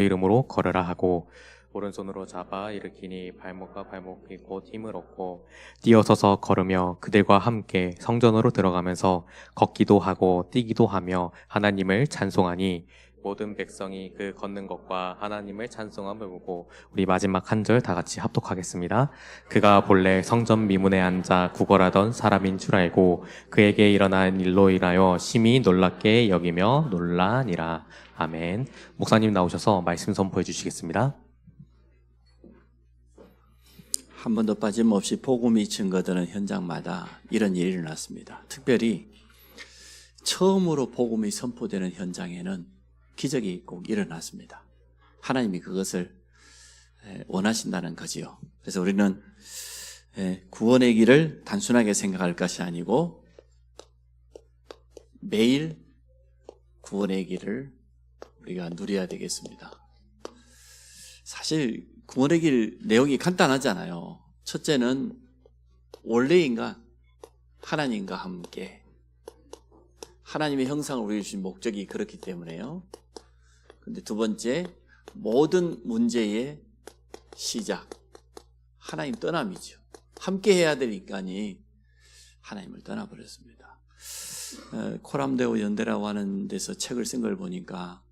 이름으로 걸으라 하고 오른손으로 잡아 일으키니 발목과 발목이 곧 힘을 얻고 뛰어서서 걸으며 그들과 함께 성전으로 들어가면서 걷기도 하고 뛰기도 하며 하나님을 찬송하니 모든 백성이 그 걷는 것과 하나님을 찬송함을 보고 우리 마지막 한 절 다 같이 합독하겠습니다. 그가 본래 성전 미문에 앉아 구걸하던 사람인 줄 알고 그에게 일어난 일로 인하여 심히 놀랍게 여기며 놀라니라. 아멘. 목사님 나오셔서 말씀 선포해 주시겠습니다. 한 번도 빠짐없이 복음이 증거되는 현장마다 이런 일이 일어났습니다. 특별히 처음으로 복음이 선포되는 현장에는 기적이 꼭 일어났습니다. 하나님이 그것을 원하신다는 거지요. 그래서 우리는 구원의 길을 단순하게 생각할 것이 아니고 매일 구원의 길을 우리가 누려야 되겠습니다. 사실 구원의 길 내용이 간단하잖아요. 첫째는 원래 인간, 하나님과 함께 하나님의 형상을 우리에게 주신 목적이 그렇기 때문에요. 근데 두 번째, 모든 문제의 시작, 하나님 떠남이죠. 함께 해야 될 인간이 하나님을 떠나버렸습니다. 코람데오 연대라고 하는 데서 책을 쓴 걸 보니까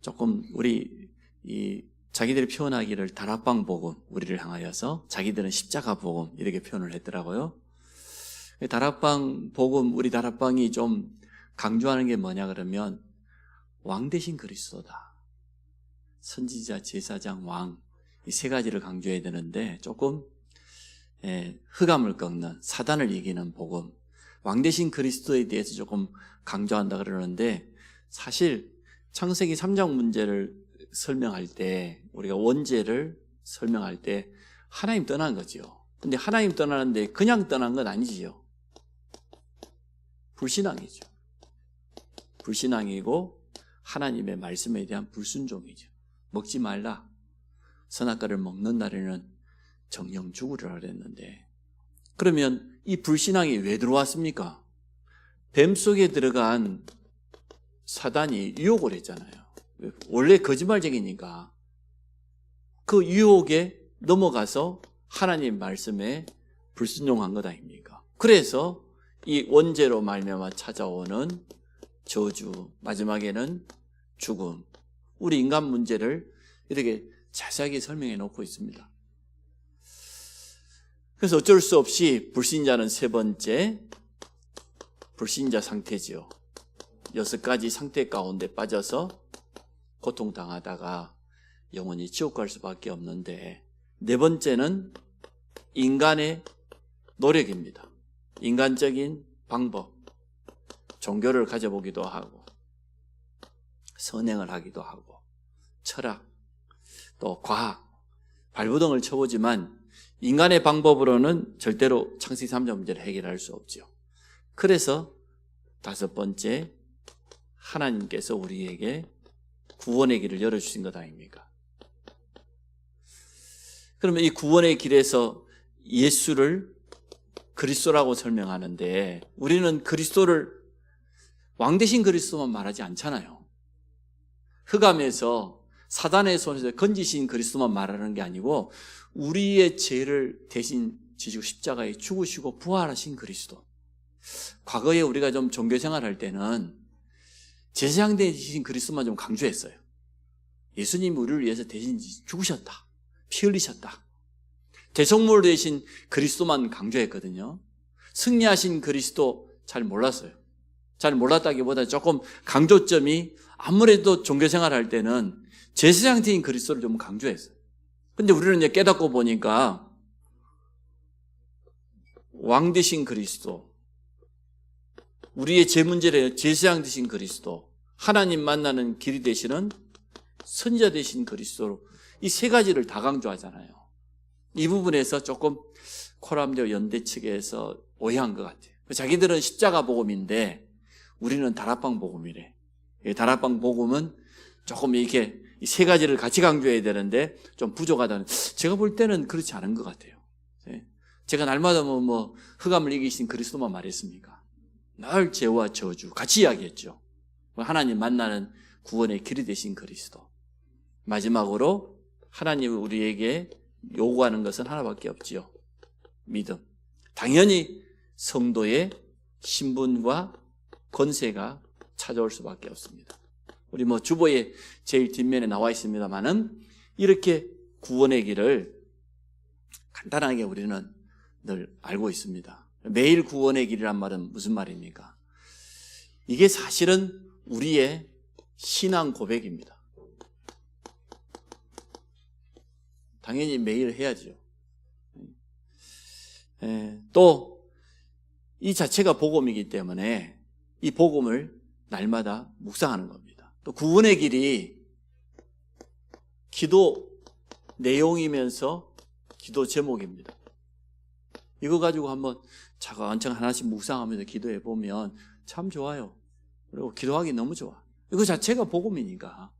조금 우리 자기들이 표현하기를 다락방 복음, 우리를 향하여서 자기들은 십자가 복음 이렇게 표현을 했더라고요. 다락방 복음, 우리 다락방이 좀 강조하는 게 뭐냐 그러면 왕 대신 그리스도다. 선지자, 제사장, 왕 이 세 가지를 강조해야 되는데 조금 흑암을 꺾는 사단을 이기는 복음, 왕 대신 그리스도에 대해서 조금 강조한다 그러는데 사실 창세기 3장 문제를 설명할 때 우리가 원죄를 설명할 때 하나님 떠난 거죠. 근데 하나님 떠나는데 그냥 떠난 건 아니지요. 불신앙이죠. 불신앙이고 하나님의 말씀에 대한 불순종이죠. 먹지 말라. 선악과를 먹는 날에는 정령 죽으리라 그랬는데 그러면 이 불신앙이 왜 들어왔습니까? 뱀 속에 들어간 사단이 유혹을 했잖아요. 원래 거짓말쟁이니까 그 유혹에 넘어가서 하나님 말씀에 불순종한 것 아닙니까? 그래서 이 원죄로 말미암아 찾아오는 저주, 마지막에는 죽음, 우리 인간 문제를 이렇게 자세하게 설명해 놓고 있습니다. 그래서 어쩔 수 없이 불신자는 세 번째 불신자 상태지요. 6가지 상태 가운데 빠져서 고통당하다가 영원히 지옥 갈 수밖에 없는데 네 번째는 인간의 노력입니다. 인간적인 방법, 종교를 가져보기도 하고 선행을 하기도 하고 철학, 또 과학, 발부동을 쳐보지만 인간의 방법으로는 절대로 창세기 3장 문제를 해결할 수 없죠. 그래서 5번째, 하나님께서 우리에게 구원의 길을 열어주신 것 아닙니까? 그러면 이 구원의 길에서 예수를 그리스도라고 설명하는데 우리는 그리스도를 왕 대신 그리스도만 말하지 않잖아요. 흑암에서 사단의 손에서 건지신 그리스도만 말하는 게 아니고 우리의 죄를 대신 지시고 십자가에 죽으시고 부활하신 그리스도. 과거에 우리가 좀 종교생활 할 때는 제사장 대신 그리스도만 좀 강조했어요. 예수님이 우리를 위해서 대신 죽으셨다. 피 흘리셨다. 대속물 대신 그리스도만 강조했거든요. 승리하신 그리스도 잘 몰랐어요. 잘 몰랐다기보다 조금 강조점이 아무래도 종교생활 할 때는 제사장 대신 그리스도를 좀 강조했어요. 근데 우리는 이제 깨닫고 보니까 왕 되신 그리스도, 우리의 죄 문제를 제사장 되신 그리스도, 하나님 만나는 길이 되시는 선지자 되신 그리스도로 이 세 가지를 다 강조하잖아요. 이 부분에서 조금 코람데오 연대 측에서 오해한 것 같아요. 자기들은 십자가 복음인데 우리는 다락방 복음이래. 다락방 복음은 조금 이렇게 이 세 가지를 같이 강조해야 되는데 좀 부족하다는, 제가 볼 때는 그렇지 않은 것 같아요. 제가 날마다 뭐 흑암을 이기신 그리스도만 말했습니까? 늘 죄와 저주 같이 이야기했죠. 하나님 만나는 구원의 길이 되신 그리스도. 마지막으로 하나님이 우리에게 요구하는 것은 하나밖에 없지요. 믿음. 당연히 성도의 신분과 권세가 찾아올 수밖에 없습니다. 우리 주보에 제일 뒷면에 나와 있습니다만은 이렇게 구원의 길을 간단하게 우리는 늘 알고 있습니다. 매일 구원의 길이란 말은 무슨 말입니까? 이게 사실은 우리의 신앙 고백입니다. 당연히 매일 해야죠. 또 이 자체가 복음이기 때문에 이 복음을 날마다 묵상하는 겁니다. 또 구원의 길이 기도 내용이면서 기도 제목입니다. 이거 가지고 한번 차근차근 하나씩 묵상하면서 기도해 보면 참 좋아요. 그리고 기도하기 너무 좋아. 이거 자체가 복음이니까.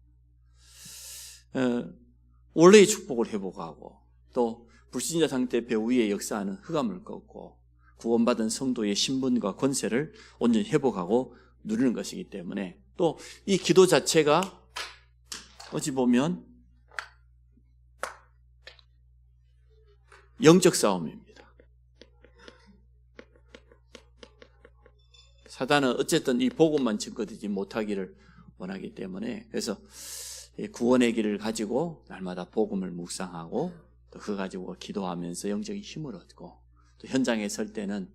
원래의 축복을 회복하고 또 불신자 상태 배후에 역사하는 흑암을 꺾고 구원받은 성도의 신분과 권세를 온전히 회복하고 누리는 것이기 때문에 또 이 기도 자체가 어찌 보면 영적 싸움입니다. 사단은 어쨌든 이 복음만 증거되지 못하기를 원하기 때문에 그래서 구원의 길을 가지고 날마다 복음을 묵상하고 또 그거 가지고 기도하면서 영적인 힘을 얻고 또 현장에 설 때는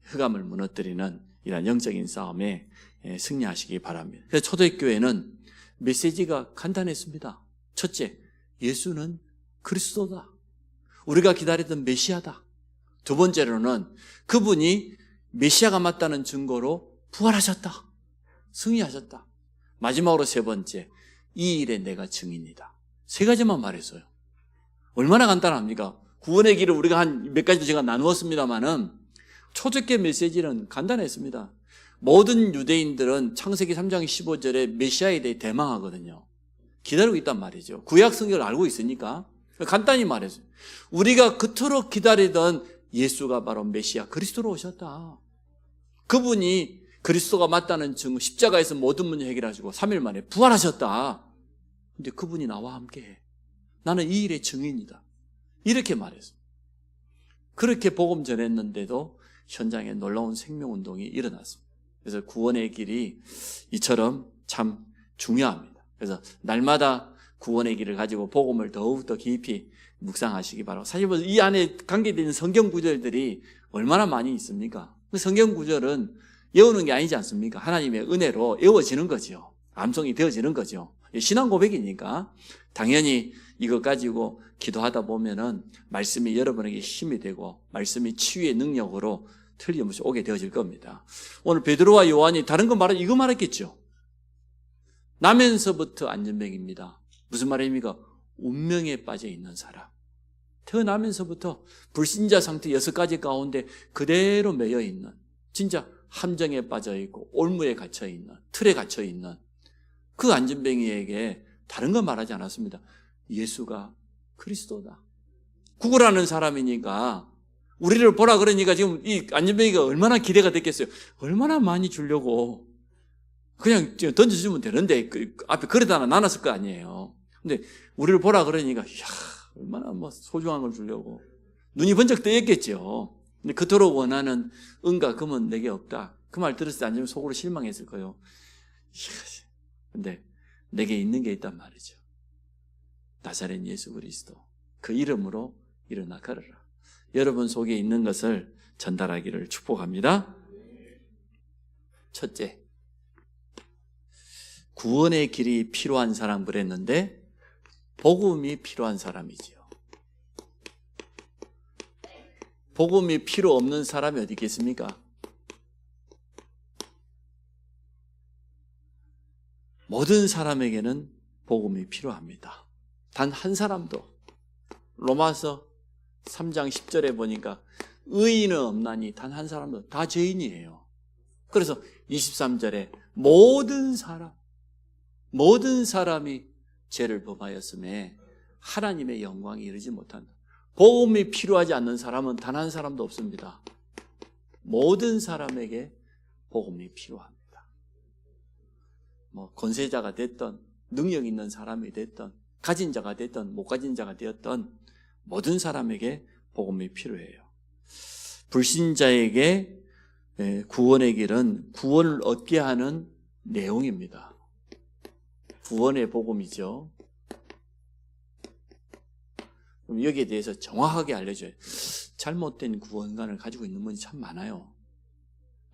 흑암을 무너뜨리는 이런 영적인 싸움에 승리하시기 바랍니다. 그래서 초대교회는 메시지가 간단했습니다. 첫째, 예수는 그리스도다. 우리가 기다리던 메시아다. 두 번째로는 그분이 메시아가 맞다는 증거로 부활하셨다. 승리하셨다. 마지막으로 세 번째, 이 일에 내가 증인이다. 세 가지만 말했어요. 얼마나 간단합니까? 구원의 길을 우리가 한 몇 가지도 제가 나누었습니다만은 초대교회 메시지는 간단했습니다. 모든 유대인들은 창세기 3장 15절에 메시아에 대해 대망하거든요. 기다리고 있단 말이죠. 구약 성경을 알고 있으니까 간단히 말했어요. 우리가 그토록 기다리던 예수가 바로 메시아 그리스도로 오셨다. 그분이 그리스도가 맞다는 증거, 십자가에서 모든 문제 해결하시고 3일 만에 부활하셨다. 근데 그분이 나와 함께해. 나는 이 일의 증인이다. 이렇게 말했습니다. 그렇게 복음 전했는데도 현장에 놀라운 생명운동이 일어났습니다. 그래서 구원의 길이 이처럼 참 중요합니다. 그래서 날마다 구원의 길을 가지고 복음을 더욱더 깊이 묵상하시기 바라고. 사실 이 안에 관계되는 성경 구절들이 얼마나 많이 있습니까? 그 성경 구절은 외우는 게 아니지 않습니까? 하나님의 은혜로 외워지는 거죠. 암송이 되어지는 거죠. 신앙 고백이니까 당연히 이거 가지고 기도하다 보면은 말씀이 여러분에게 힘이 되고 말씀이 치유의 능력으로 틀림없이 오게 되어질 겁니다. 오늘 베드로와 요한이 다른 거 말하 이거 말했겠죠. 나면서부터 안전병입니다. 무슨 말입니까? 운명에 빠져 있는 사람. 태어나면서부터 불신자 상태 6가지 가운데 그대로 매여 있는 진짜 함정에 빠져 있고 올무에 갇혀 있는 틀에 갇혀 있는 그 안전병이에게 다른 거 말하지 않았습니다. 예수가 그리스도다. 구구라는 사람이니까 우리를 보라 그러니까 지금 이 안전병이가 얼마나 기대가 됐겠어요. 얼마나 많이 주려고 그냥 던져주면 되는데 그 앞에 그릇 하나 나눴을 거 아니에요. 근데 우리를 보라 그러니까 이야 얼마나 소중한 걸 주려고 눈이 번쩍 뜨였겠죠. 근데 그토록 원하는 은과 금은 내게 없다. 그 말 들었을 때 안전병 속으로 실망했을 거예요. 근데 내게 있는 게 있단 말이죠. 나사렛 예수 그리스도. 그 이름으로 일어나 걸어라. 여러분 속에 있는 것을 전달하기를 축복합니다. 첫째, 구원의 길이 필요한 사람 그랬는데 복음이 필요한 사람이지요. 복음이 필요 없는 사람이 어디 있겠습니까? 모든 사람에게는 복음이 필요합니다. 단 한 사람도 로마서 3장 10절에 보니까 의인은 없나니 단 한 사람도 다 죄인이에요. 그래서 23절에 모든 사람이 죄를 범하였음에 하나님의 영광이 이르지 못한다. 복음이 필요하지 않는 사람은 단 한 사람도 없습니다. 모든 사람에게 복음이 필요합니다. 뭐 권세자가 됐던 능력 있는 사람이 됐던 가진 자가 됐던 못 가진 자가 되었던 모든 사람에게 복음이 필요해요. 불신자에게 구원의 길은 구원을 얻게 하는 내용입니다. 구원의 복음이죠. 그럼 여기에 대해서 정확하게 알려줘요. 잘못된 구원관을 가지고 있는 분이 참 많아요.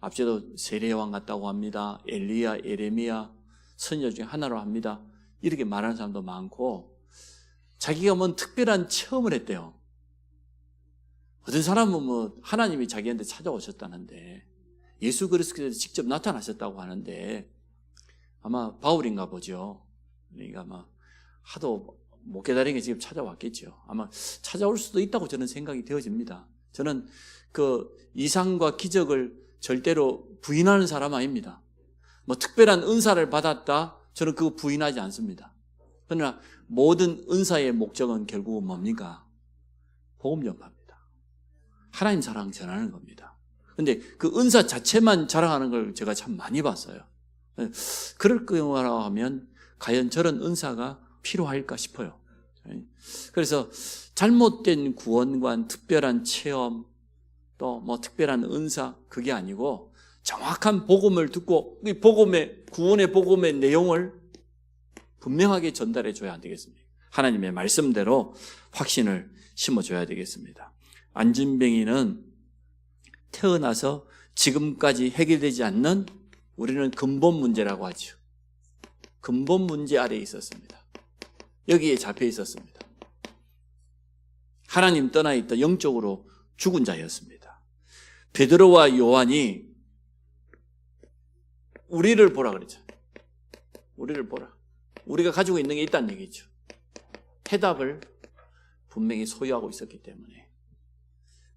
앞서도 세례요한 같다고 합니다. 엘리야, 에레미야, 선지자 중에 하나로 합니다. 이렇게 말하는 사람도 많고 자기가 뭔 특별한 체험을 했대요. 어떤 사람은 뭐 하나님이 자기한테 찾아오셨다는데 예수 그리스도께서 직접 나타나셨다고 하는데 아마 바울인가 보죠. 그러니까 아마 하도 못 기다리게 지금 찾아왔겠죠. 아마 찾아올 수도 있다고 저는 생각이 되어집니다. 저는 그 이상과 기적을 절대로 부인하는 사람 아닙니다. 뭐 특별한 은사를 받았다, 저는 그거 부인하지 않습니다. 그러나 모든 은사의 목적은 결국은 뭡니까? 복음 전파입니다. 하나님 사랑 전하는 겁니다. 근데 그 은사 자체만 자랑하는 걸 제가 참 많이 봤어요. 그럴 거라고 하면 과연 저런 은사가 필요할까 싶어요. 그래서 잘못된 구원관, 특별한 체험, 또 뭐 특별한 은사, 그게 아니고 정확한 복음을 듣고 이 복음의 구원의 복음의 내용을 분명하게 전달해 줘야 안 되겠습니까? 하나님의 말씀대로 확신을 심어줘야 되겠습니다. 안진뱅이는 태어나서 지금까지 해결되지 않는 우리는 근본 문제라고 하죠. 근본 문제 아래에 있었습니다. 여기에 잡혀 있었습니다. 하나님 떠나 있다 영적으로 죽은 자였습니다. 베드로와 요한이 우리를 보라 그랬죠. 우리를 보라. 우리가 가지고 있는 게 있다는 얘기죠. 해답을 분명히 소유하고 있었기 때문에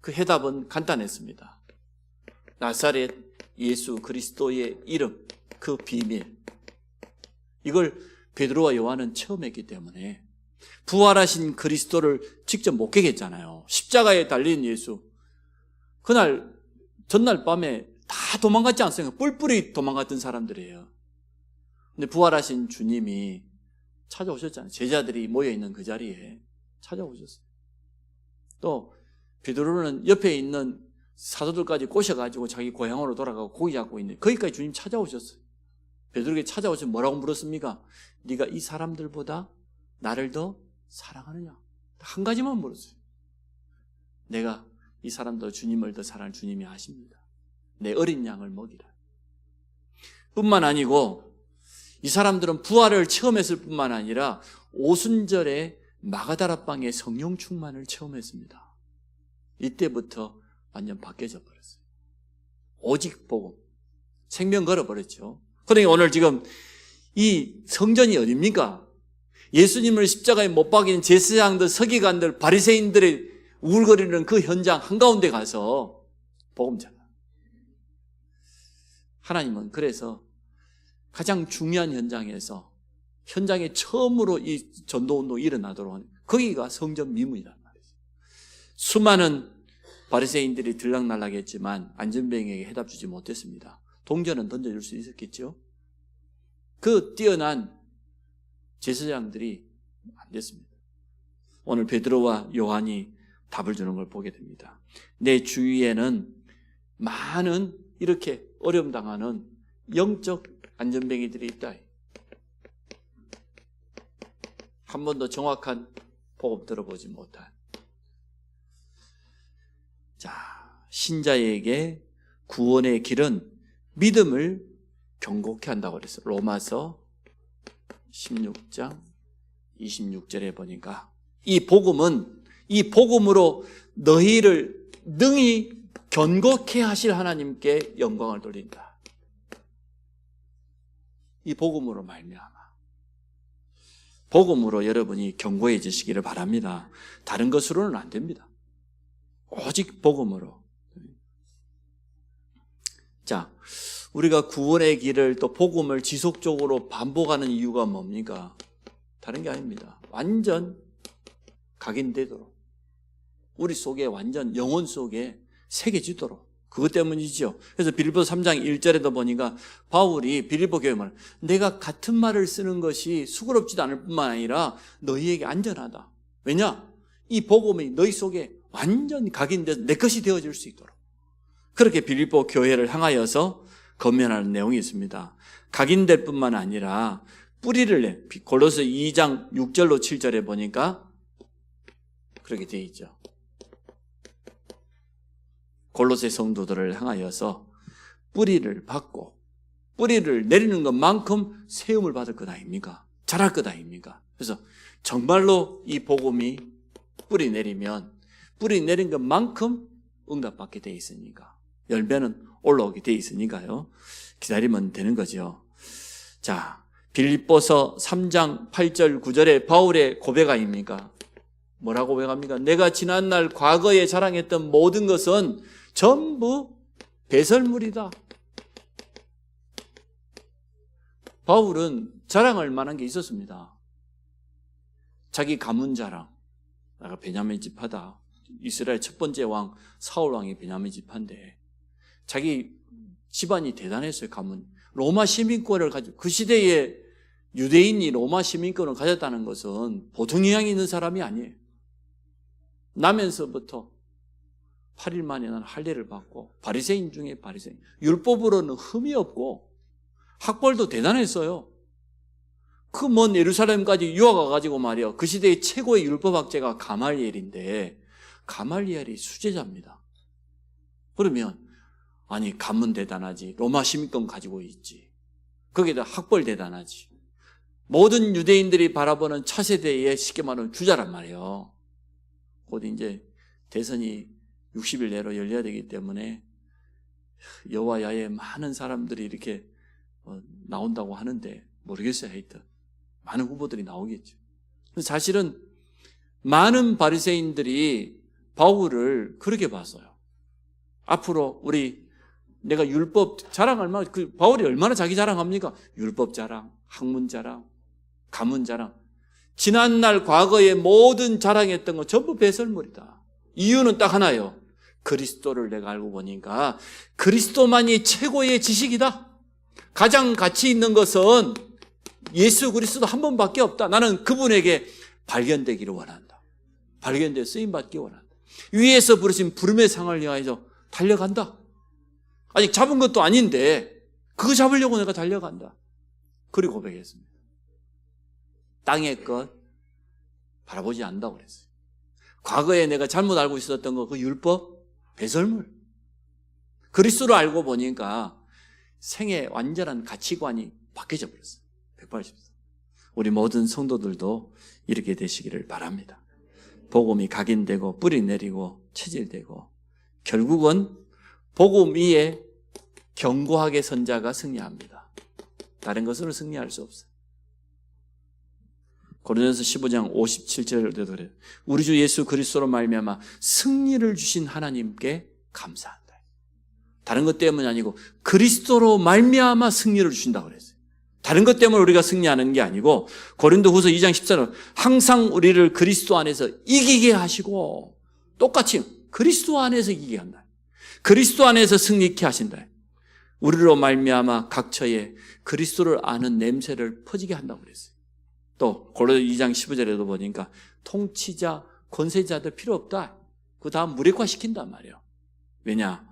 그 해답은 간단했습니다. 나사렛 예수 그리스도의 이름, 그 비밀, 이걸 베드로와 요한은 처음 했기 때문에 부활하신 그리스도를 직접 목격했잖아요. 십자가에 달린 예수. 그날 전날 밤에 다 도망갔지 않습니까? 뿔뿔이 도망갔던 사람들이에요. 근데 부활하신 주님이 찾아오셨잖아요. 제자들이 모여있는 그 자리에 찾아오셨어요. 또 베드로는 옆에 있는 사도들까지 꼬셔가지고 자기 고향으로 돌아가고 고기 잡고 있는데 거기까지 주님 찾아오셨어요. 베드로에게 찾아오셔서 뭐라고 물었습니까? 네가 이 사람들보다 나를 더 사랑하느냐? 한 가지만 물었어요. 내가 이 사람도 주님을 더 사랑하는 주님이 아십니다. 내 어린 양을 먹이라. 뿐만 아니고 이 사람들은 부활을 체험했을 뿐만 아니라 오순절에 마가다라방의 성령 충만을 체험했습니다. 이때부터 완전 바뀌어져 버렸어요. 오직 복음. 생명 걸어버렸죠. 그러니까 오늘 지금 이 성전이 어딥니까? 예수님을 십자가에 못 박인 제사장들, 서기관들, 바리새인들의 우울거리는 그 현장 한가운데 가서 복음 전하. 하나님은 그래서 가장 중요한 현장에서 현장에 처음으로 이 전도운동이 일어나도록 하는 거기가 성전 미문이란 말이죠. 수많은 바리새인들이 들락날락했지만 안전뱅이에게 해답 주지 못했습니다. 동전은 던져줄 수 있었겠죠. 그 뛰어난 제사장들이 안 됐습니다. 오늘 베드로와 요한이 답을 주는 걸 보게 됩니다. 내 주위에는 많은 이렇게 어려움 당하는 영적 안전뱅이들이 있다. 한 번도 정확한 복음 들어보지 못한. 자, 신자에게 구원의 길은 믿음을 경고케 한다고 그랬어요. 로마서 16장 26절에 보니까 이 복음은 이 복음으로 너희를 능히 견고케 하실 하나님께 영광을 돌린다. 이 복음으로 말미암아. 복음으로 여러분이 견고해지시기를 바랍니다. 다른 것으로는 안 됩니다. 오직 복음으로. 자, 우리가 구원의 길을 또 복음을 지속적으로 반복하는 이유가 뭡니까? 다른 게 아닙니다. 완전 각인되도록 우리 속에 완전 영혼 속에 새겨지도록 그것 때문이죠. 그래서 빌립보서 3장 1절에도 보니까 바울이 빌립보 교회 말, 내가 같은 말을 쓰는 것이 수고롭지도 않을 뿐만 아니라 너희에게 안전하다. 왜냐? 이 복음이 너희 속에 완전히 각인돼서 내 것이 되어질 수 있도록. 그렇게 빌립보 교회를 향하여서 권면하는 내용이 있습니다. 각인될 뿐만 아니라 뿌리를 내. 골로새 2장 6절로 7절에 보니까 그렇게 되어 있죠. 골로새 성도들을 향하여서 뿌리를 받고 뿌리를 내리는 것만큼 세움을 받을 것 아닙니까? 자랄 것 아닙니까? 그래서 정말로 이 복음이 뿌리 내리면 뿌리 내린 것만큼 응답받게 돼 있으니까 열매는 올라오게 돼 있으니까요. 기다리면 되는 거죠. 자, 빌립보서 3장 8절 9절에 바울의 고백 아닙니까? 뭐라고 고백합니까? 내가 지난날 과거에 자랑했던 모든 것은 전부 배설물이다. 바울은 자랑할 만한 게 있었습니다. 자기 가문 자랑. 내가 베냐민 지파다. 이스라엘 첫 번째 왕 사울 왕이 베냐민 지파인데 자기 집안이 대단했어요. 가문. 로마 시민권을 가지고 그 시대에 유대인이 로마 시민권을 가졌다는 것은 보통 영향이 있는 사람이 아니에요. 나면서부터 8일 만에 난 할례를 받고 바리새인 중에 바리새인. 율법으로는 흠이 없고 학벌도 대단했어요. 그 먼 예루살렘까지 유학 와가지고 말이요. 그 시대의 최고의 율법학자가 가말리엘인데 가말리엘이 수제자입니다. 그러면 아니 가문 대단하지. 로마 시민권 가지고 있지. 거기다 학벌 대단하지. 모든 유대인들이 바라보는 차세대의 쉽게 말하면 주자란 말이에요. 곧 이제 대선이 60일 내로 열려야 되기 때문에 여와 야의 많은 사람들이 이렇게 나온다고 하는데 모르겠어요. 하여튼 많은 후보들이 나오겠죠. 사실은 많은 바리새인들이 바울을 그렇게 봤어요. 앞으로 내가 율법 자랑할 만한 바울이 얼마나 자기 자랑합니까? 율법 자랑, 학문 자랑, 가문 자랑. 지난날 과거의 모든 자랑했던 거 전부 배설물이다. 이유는 딱 하나예요. 그리스도를 내가 알고 보니까 그리스도만이 최고의 지식이다. 가장 가치 있는 것은 예수 그리스도 한 번밖에 없다. 나는 그분에게 발견되기를 원한다. 발견돼 쓰임받기 원한다. 위에서 부르신 부름의 상을 위하여 달려간다. 아직 잡은 것도 아닌데 그거 잡으려고 내가 달려간다. 그리고 고백했습니다. 땅의 것 바라보지 않는다고 그랬어요. 과거에 내가 잘못 알고 있었던 거 그 율법 배설물. 그리스도를 알고 보니까 생의 완전한 가치관이 바뀌어져 버렸어요. 180도. 우리 모든 성도들도 이렇게 되시기를 바랍니다. 복음이 각인되고 뿌리 내리고 체질되고 결국은 복음 위에 견고하게 선 자가 승리합니다. 다른 것으로 승리할 수 없어요. 고린도전서 15장 57절에도 그래요. 우리 주 예수 그리스도로 말미암아 승리를 주신 하나님께 감사한다. 다른 것 때문이 아니고 그리스도로 말미암아 승리를 주신다고 그랬어요. 다른 것 때문에 우리가 승리하는 게 아니고 고린도후서 2장 14절 항상 우리를 그리스도 안에서 이기게 하시고 똑같이 그리스도 안에서 이기게 한다. 그리스도 안에서 승리케 하신다. 우리로 말미암아 각처에 그리스도를 아는 냄새를 퍼지게 한다고 그랬어요. 또 고린도 2장 15절에도 보니까 통치자, 권세자들 필요 없다. 그 다음 무력화시킨단 말이에요. 왜냐?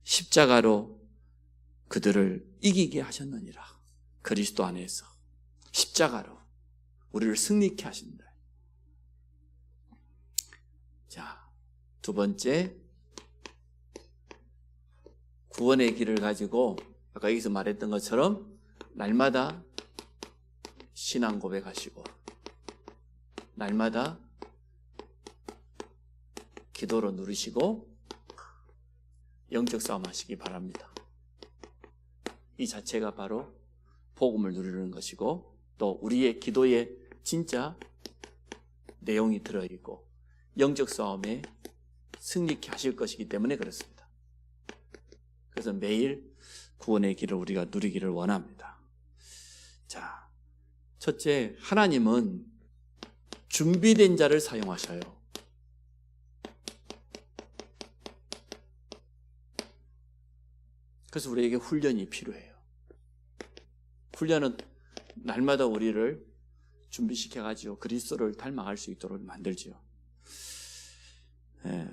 십자가로 그들을 이기게 하셨느니라. 그리스도 안에서 십자가로 우리를 승리케 하신다. 자, 두 번째 구원의 길을 가지고 아까 여기서 말했던 것처럼 날마다 신앙 고백하시고 날마다 기도로 누리시고 영적 싸움 하시기 바랍니다. 이 자체가 바로 복음을 누리는 것이고 또 우리의 기도에 진짜 내용이 들어있고 영적 싸움에 승리케 하실 것이기 때문에 그렇습니다. 그래서 매일 구원의 길을 우리가 누리기를 원합니다. 자, 첫째, 하나님은 준비된 자를 사용하셔요. 그래서 우리에게 훈련이 필요해요. 훈련은 날마다 우리를 준비시켜가지고 그리스도를 닮아갈 수 있도록 만들지요.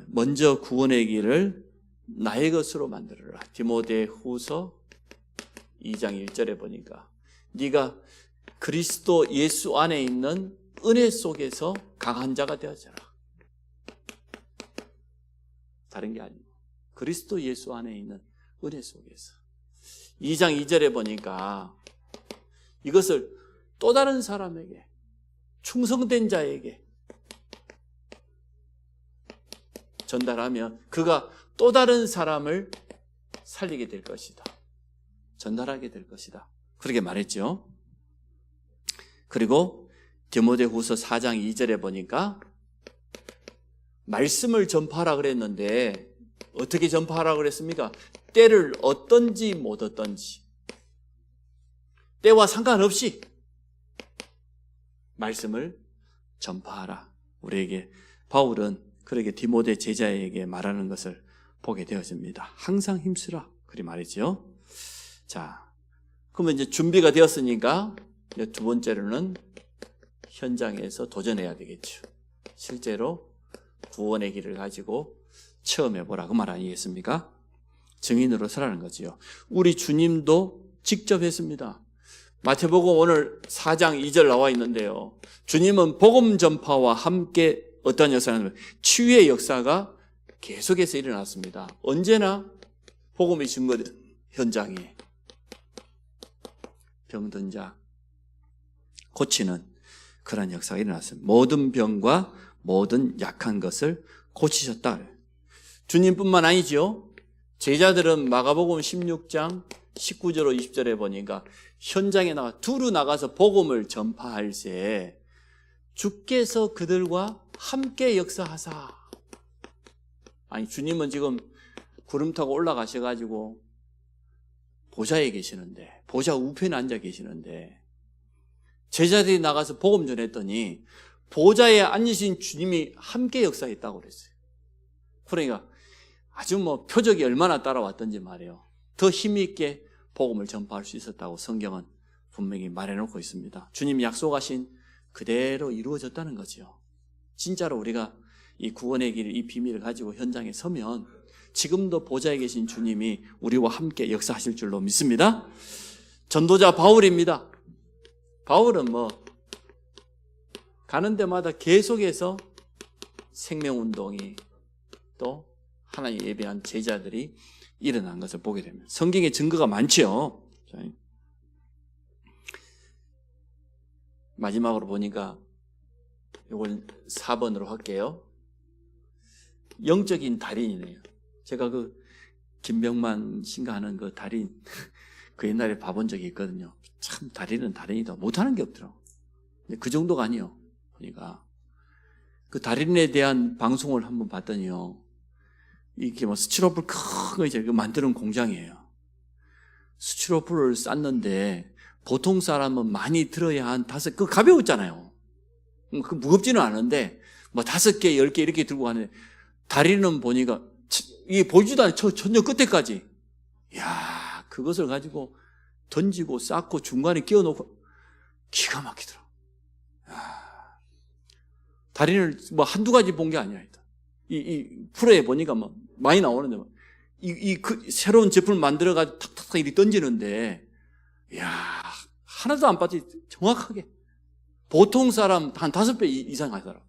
먼저 구원의 길을 나의 것으로 만들어라. 디모데후서 2장 1절에 보니까 네가 그리스도 예수 안에 있는 은혜 속에서 강한 자가 되어져라. 다른 게 아니고 그리스도 예수 안에 있는 은혜 속에서. 2장 2절에 보니까 이것을 또 다른 사람에게, 충성된 자에게 전달하면 그가 또 다른 사람을 살리게 될 것이다. 전달하게 될 것이다. 그렇게 말했죠. 그리고 디모데후서 4장 2절에 보니까 말씀을 전파하라 그랬는데 어떻게 전파하라 그랬습니까? 때를 얻든지 못 얻든지 때와 상관없이 말씀을 전파하라. 우리에게 바울은 그렇게 디모데 제자에게 말하는 것을 보게 되어집니다. 항상 힘쓰라. 그리 말이죠. 자, 그러면 이제 준비가 되었으니까 이제 두 번째로는 현장에서 도전해야 되겠죠. 실제로 구원의 길을 가지고 체험해보라. 그 말 아니겠습니까? 증인으로 서라는 거지요. 우리 주님도 직접 했습니다. 마태복음 오늘 4장 2절 나와 있는데요. 주님은 복음 전파와 함께 어떤 역사는 치유의 역사가 계속해서 일어났습니다. 언제나 복음이 증거된 현장에 병든 자 고치는 그런 역사가 일어났습니다. 모든 병과 모든 약한 것을 고치셨다. 주님뿐만 아니죠. 제자들은 마가복음 16장 19절 20절에 보니까 현장에 두루 나가서 복음을 전파할 때 주께서 그들과 함께 역사하사. 아니 주님은 지금 구름 타고 올라가셔가지고 보좌에 계시는데, 보좌 우편에 앉아 계시는데 제자들이 나가서 복음 전했더니 보좌에 앉으신 주님이 함께 역사했다고 그랬어요. 그러니까 아주 표적이 얼마나 따라왔던지 말이에요. 더 힘있게 복음을 전파할 수 있었다고 성경은 분명히 말해놓고 있습니다. 주님이 약속하신 그대로 이루어졌다는 거죠. 진짜로 우리가 이 구원의 길, 이 비밀을 가지고 현장에 서면 지금도 보좌에 계신 주님이 우리와 함께 역사하실 줄로 믿습니다. 전도자 바울입니다. 바울은 가는 데마다 계속해서 생명운동이 또 하나님 예배한 제자들이 일어난 것을 보게 됩니다. 성경에 증거가 많죠. 마지막으로 보니까 이걸 4번으로 할게요. 영적인 달인이네요. 제가 그 김병만 신가하는 그 달인 그 옛날에 봐본 적이 있거든요. 참 달인은 달인이다. 못하는 게 없더라고. 그 정도가 아니에요. 보니까 그 달인에 대한 방송을 한번 봤더니요. 이게 스티로폴 큰 거 이제 만드는 공장이에요. 스티로폴을 쌌는데 보통 사람은 많이 들어야 한 5, 그 가벼웠잖아요. 그 무겁지는 않은데 5개, 10개 이렇게 들고 가는데 달인은 보니까 이게 보이지도 않아요. 전혀 끝에까지. 이야, 그것을 가지고 던지고 쌓고 중간에 끼워놓고 기가 막히더라고요. 달인을 한두 가지 본 게 아니야. 이 프로에 보니까 많이 나오는데 그 새로운 제품을 만들어가지고 탁탁탁 이렇게 던지는데 이야, 하나도 안 빠지 정확하게. 보통 사람 한 5배 이상 하더라고.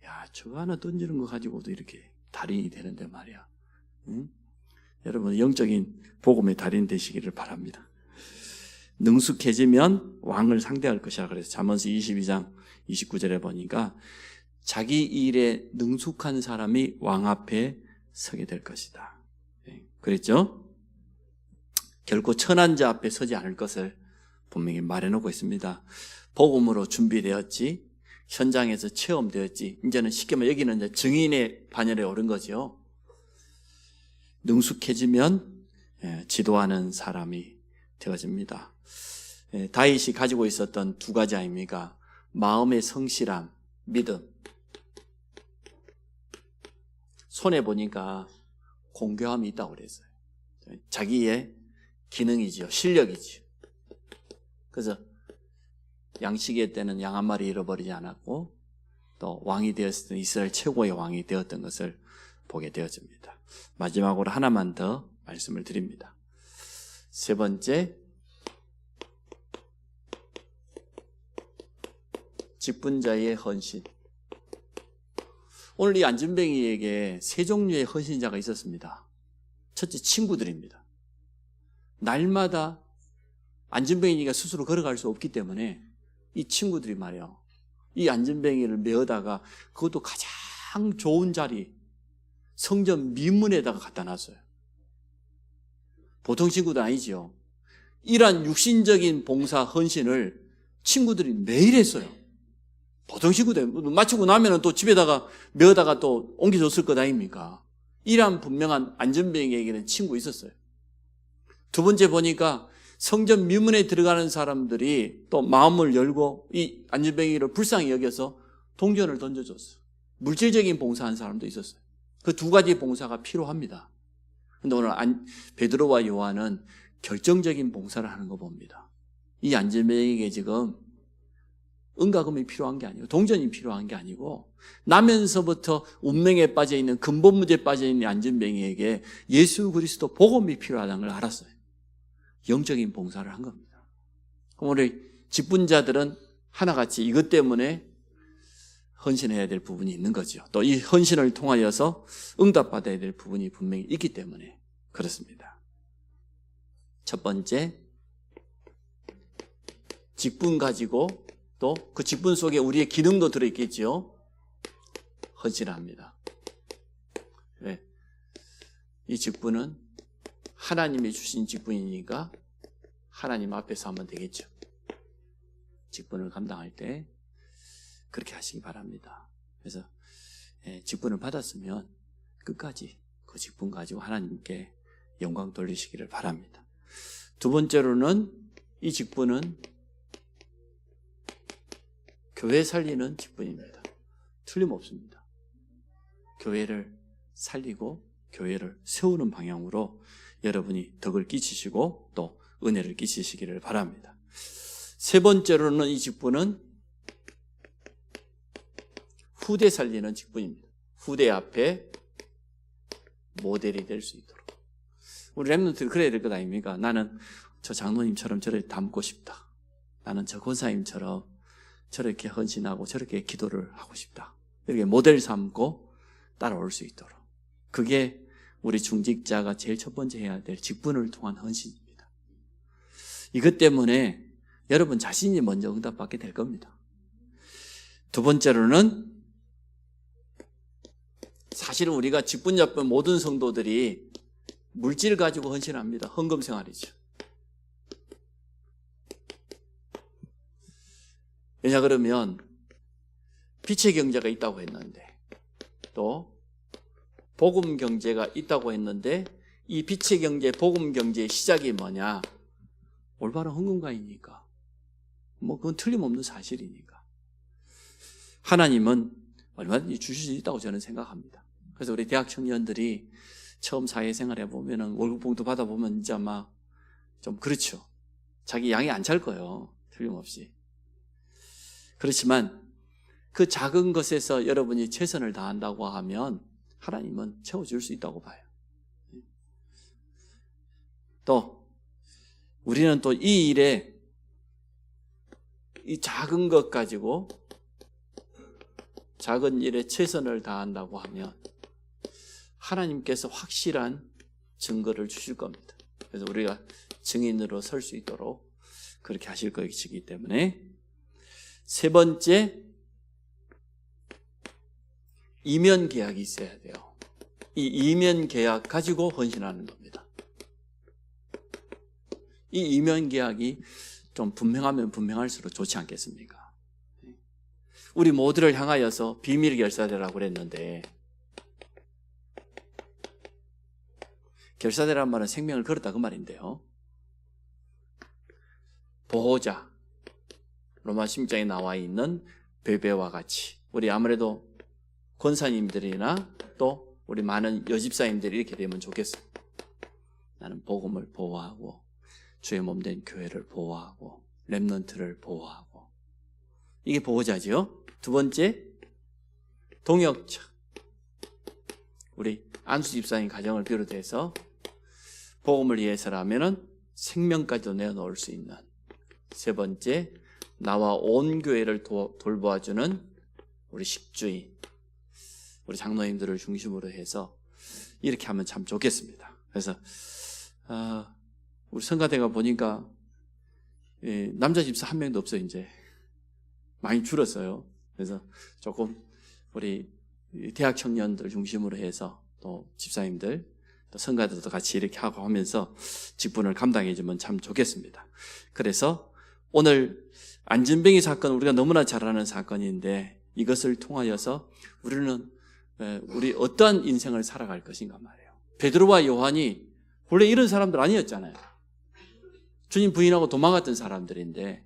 야, 저거 하나 던지는 거 가지고도 이렇게 달인이 되는데 말이야. 응? 여러분, 영적인 복음의 달인 되시기를 바랍니다. 능숙해지면 왕을 상대할 것이라 그래서 잠언서 22장 29절에 보니까 자기 일에 능숙한 사람이 왕 앞에 서게 될 것이다. 그랬죠? 결코 천한 자 앞에 서지 않을 것을 분명히 말해놓고 있습니다. 복음으로 준비되었지, 현장에서 체험되었지, 이제는 쉽게 말하면 여기는 이제 증인의 반열에 오른 거죠. 능숙해지면 지도하는 사람이 되어집니다. 다윗이 가지고 있었던 두 가지 아닙니까? 마음의 성실함, 믿음. 손에 보니까 공교함이 있다고 그랬어요. 자기의 기능이지요. 실력이지요. 그래서 양식의 때는 양 한 마리 잃어버리지 않았고 또 왕이 되었을 때 이스라엘 최고의 왕이 되었던 것을 보게 되어집니다. 마지막으로 하나만 더 말씀을 드립니다. 세 번째, 직분자의 헌신. 오늘 이 안전뱅이에게 세 종류의 헌신자가 있었습니다. 첫째, 친구들입니다. 날마다 안전뱅이가 스스로 걸어갈 수 없기 때문에 이 친구들이 말이에요. 이 안전뱅이를 메어다가 그것도 가장 좋은 자리, 성전 미문에다가 갖다 놨어요. 보통 친구도 아니지요. 이러한 육신적인 봉사 헌신을 친구들이 매일 했어요. 보통 친구들 마치고 나면은 또 집에다가 메어다가 또 옮겨줬을 것 아닙니까? 이러한 분명한 안전뱅이에게는 친구 있었어요. 두 번째 보니까 성전 미문에 들어가는 사람들이 또 마음을 열고 이 안전뱅이를 불쌍히 여겨서 동전을 던져줬어요. 물질적인 봉사한 사람도 있었어요. 그 두 가지 봉사가 필요합니다. 그런데 오늘 베드로와 요한은 결정적인 봉사를 하는 거 봅니다. 이 안전뱅이에게 지금 은가금이 필요한 게 아니고 동전이 필요한 게 아니고 나면서부터 운명에 빠져있는 근본 문제에 빠져있는 안전뱅이에게 예수 그리스도 복음이 필요하다는 걸 알았어요. 영적인 봉사를 한 겁니다. 그럼 우리 직분자들은 하나같이 이것 때문에 헌신해야 될 부분이 있는 거죠. 또 이 헌신을 통하여서 응답받아야 될 부분이 분명히 있기 때문에 그렇습니다. 첫 번째, 직분 가지고 또 그 직분 속에 우리의 기능도 들어있겠죠. 헌신을 합니다. 왜? 이 직분은 하나님이 주신 직분이니까 하나님 앞에서 하면 되겠죠. 직분을 감당할 때 그렇게 하시기 바랍니다. 그래서 직분을 받았으면 끝까지 그 직분 가지고 하나님께 영광 돌리시기를 바랍니다. 두 번째로는 이 직분은 교회 살리는 직분입니다. 틀림없습니다. 교회를 살리고 교회를 세우는 방향으로 여러분이 덕을 끼치시고 또 은혜를 끼치시기를 바랍니다. 세 번째로는 이 직분은 후대 살리는 직분입니다. 후대 앞에 모델이 될 수 있도록. 우리 랩런트들 그래야 될 것 아닙니까? 나는 저 장로님처럼 저를 닮고 싶다. 나는 저 권사님처럼 저렇게 헌신하고 저렇게 기도를 하고 싶다. 이렇게 모델 삼고 따라올 수 있도록. 그게 우리 중직자가 제일 첫 번째 해야 될 직분을 통한 헌신입니다. 이것 때문에 여러분 자신이 먼저 응답받게 될 겁니다. 두 번째로는 사실은 우리가 직분자뿐 모든 성도들이 물질 가지고 헌신합니다. 헌금 생활이죠. 왜냐 그러면 빛의 경제가 있다고 했는데 또 복음 경제가 있다고 했는데 이 빛의 경제, 복음 경제의 시작이 뭐냐? 올바른 헌금가이니까. 그건 틀림없는 사실이니까. 하나님은 얼마든지 주실 수 있다고 저는 생각합니다. 그래서 우리 대학 청년들이 처음 사회생활 해보면은 월급봉투 받아보면 진짜 막 좀 그렇죠. 자기 양이 안 찰 거예요. 틀림없이. 그렇지만 그 작은 것에서 여러분이 최선을 다한다고 하면 하나님은 채워줄 수 있다고 봐요. 또 우리는 또 이 일에 이 작은 것 가지고 작은 일에 최선을 다한다고 하면 하나님께서 확실한 증거를 주실 겁니다. 그래서 우리가 증인으로 설 수 있도록 그렇게 하실 것이기 때문에 세 번째, 이면 계약이 있어야 돼요. 이 이면 계약 가지고 헌신하는 겁니다. 이 이면 계약이 좀 분명하면 분명할수록 좋지 않겠습니까? 우리 모두를 향하여서 비밀 결사대라고 그랬는데 결사대란 말은 생명을 걸었다 그 말인데요. 보호자, 로마 16장에 나와 있는 베베와 같이 우리 아무래도 권사님들이나 또 우리 많은 여집사님들이 이렇게 되면 좋겠어요. 나는 복음을 보호하고 주의 몸된 교회를 보호하고 렘넌트를 보호하고. 이게 보호자지요. 두 번째, 동역자. 우리 안수 집사님 가정을 비롯해서 복음을 위해서라면은 생명까지도 내어놓을 수 있는. 세 번째, 나와 온 교회를 돌보아주는 우리 식주인, 우리 장로님들을 중심으로 해서 이렇게 하면 참 좋겠습니다. 그래서 우리 성가대가 보니까 남자 집사 한 명도 없어요. 이제 많이 줄었어요. 그래서 조금 우리 대학 청년들 중심으로 해서 또 집사님들 또 성가대도 같이 이렇게 하고 하면서 직분을 감당해주면 참 좋겠습니다. 그래서 오늘 안진뱅이 사건 우리가 너무나 잘 아는 사건인데 이것을 통하여서 우리는 우리 어떠한 인생을 살아갈 것인가 말이에요. 베드로와 요한이 원래 이런 사람들 아니었잖아요. 주님 부인하고 도망갔던 사람들인데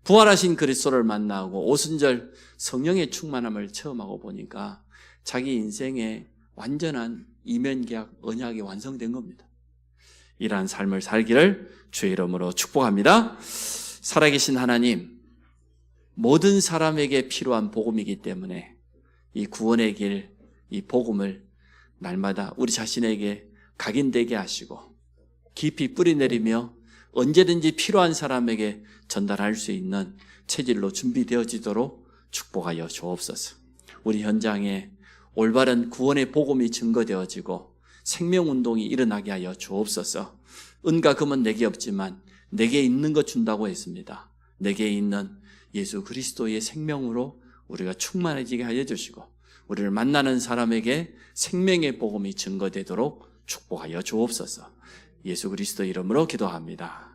부활하신 그리스도를 만나고 오순절 성령의 충만함을 체험하고 보니까 자기 인생에 완전한 이면계약 언약이 완성된 겁니다. 이러한 삶을 살기를 주의 이름으로 축복합니다. 살아계신 하나님, 모든 사람에게 필요한 복음이기 때문에 이 구원의 길, 이 복음을 날마다 우리 자신에게 각인되게 하시고 깊이 뿌리내리며 언제든지 필요한 사람에게 전달할 수 있는 체질로 준비되어지도록 축복하여 주옵소서. 우리 현장에 올바른 구원의 복음이 증거되어지고 생명운동이 일어나게 하여 주옵소서. 은과 금은 내게 없지만 내게 있는 것 준다고 했습니다. 내게 있는 예수 그리스도의 생명으로 우리가 충만해지게 하여 주시고 우리를 만나는 사람에게 생명의 복음이 증거되도록 축복하여 주옵소서. 예수 그리스도 이름으로 기도합니다.